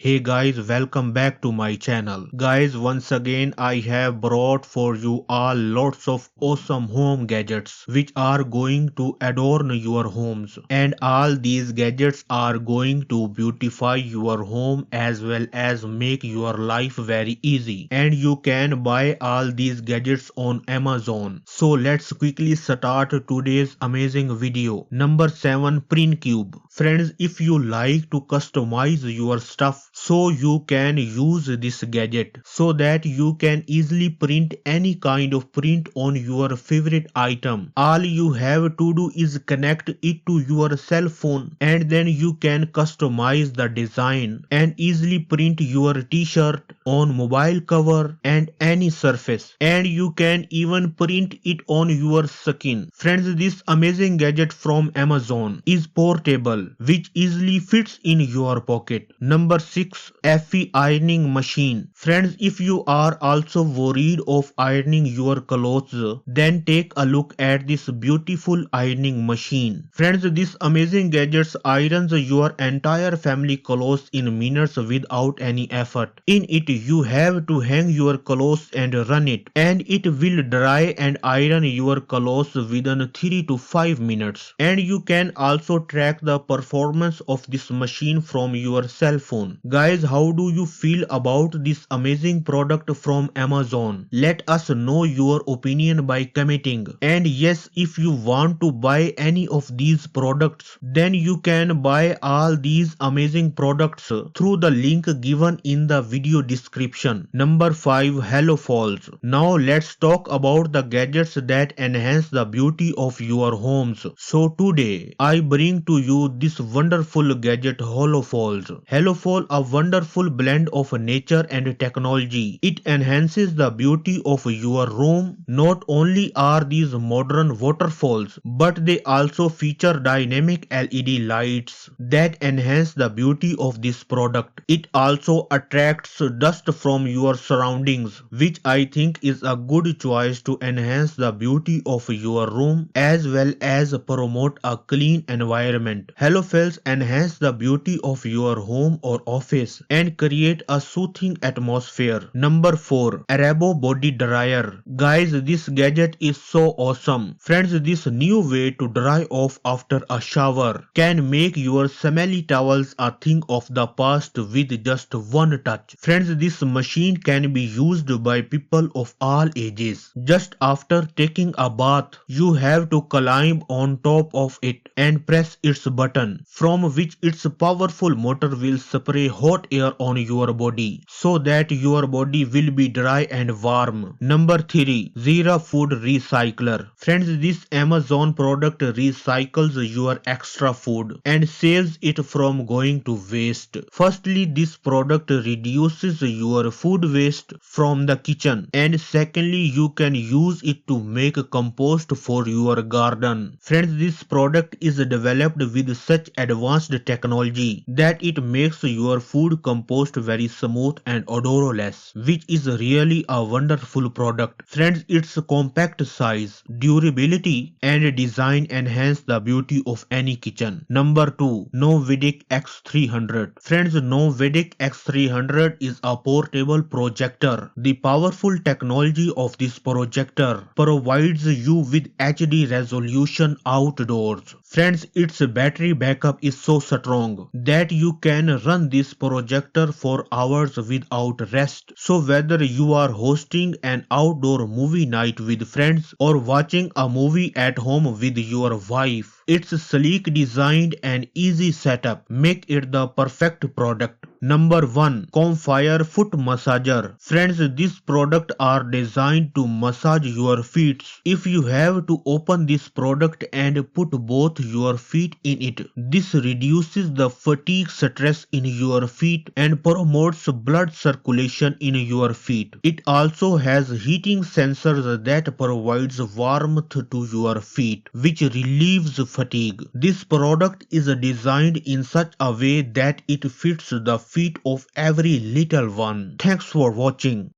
Hey guys, welcome back to my channel. Guys, once again I have brought for you all lots of awesome home gadgets which are going to adorn your homes, and all these gadgets are going to beautify your home as well as make your life very easy, and you can buy all these gadgets on Amazon. So let's quickly start today's amazing video. Number 7, Print Cube. Friends, if you like to customize your stuff so you can use this gadget so that you can easily print any kind of print on your favorite item. All you have to do is connect it to your cell phone, and then you can customize the design and easily print your t-shirt on mobile cover and any surface, and you can even print it on your skin. Friends, this amazing gadget from Amazon is portable which easily fits in your pocket. Number 6, FE ironing machine. Friends, if you are also worried of ironing your clothes, then take a look at this beautiful ironing machine. Friends, this amazing gadget irons your entire family clothes in minutes without any effort. In it you have to hang your clothes and run it, and it will dry and iron your clothes within 3 to 5 minutes. And you can also track the performance of this machine from your cell phone. Guys, how do you feel about this amazing product from Amazon? Let us know your opinion by commenting. And yes, if you want to buy any of these products, then you can buy all these amazing products through the link given in the video description. Number 5, Hello Falls. Now let's talk about the gadgets that enhance the beauty of your homes. So today I bring to you this wonderful gadget Hello Falls. Hello Fall, a wonderful blend of nature and technology. It enhances the beauty of your room. Not only are these modern waterfalls, but they also feature dynamic LED lights that enhance the beauty of this product. It also attracts dust from your surroundings, which I think is a good choice to enhance the beauty of your room as well as promote a clean environment. Hello Falls enhance the beauty of your home or office and create a soothing atmosphere. Number 4, Arabo body dryer. Guys, this gadget is so awesome. Friends, this new way to dry off after a shower can make your smelly towels a thing of the past with just one touch. Friends, this machine can be used by people of all ages. Just after taking a bath, you have to climb on top of it and press its button, from which its powerful motor will spray hot air on your body so that your body will be dry and warm. Number 3, Zero Food Recycler. Friends, this Amazon product recycles your extra food and saves it from going to waste. Firstly, this product reduces your food waste from the kitchen, and secondly, you can use it to make compost for your garden. Friends, this product is developed with such advanced technology that it makes your food compost very smooth and odorless, which is really a wonderful product. Friends, its compact size, durability and design enhance the beauty of any kitchen. Number 2, Novedic X300. Friends, Novedic X300 is a portable projector. The powerful technology of this projector provides you with HD resolution outdoors. Friends, its battery backup is so strong that you can run this projector for hours without rest. So whether you are hosting an outdoor movie night with friends or watching a movie at home with your wife, its sleek design and easy setup make it the perfect product. Number 1, Comfire Foot Massager. Friends, these products are designed to massage your feet. If you have to open this product and put both your feet in it, this reduces the fatigue stress in your feet and promotes blood circulation in your feet. It also has heating sensors that provides warmth to your feet, which relieves fatigue. This product is designed in such a way that it fits the feet of every little one. Thanks for watching.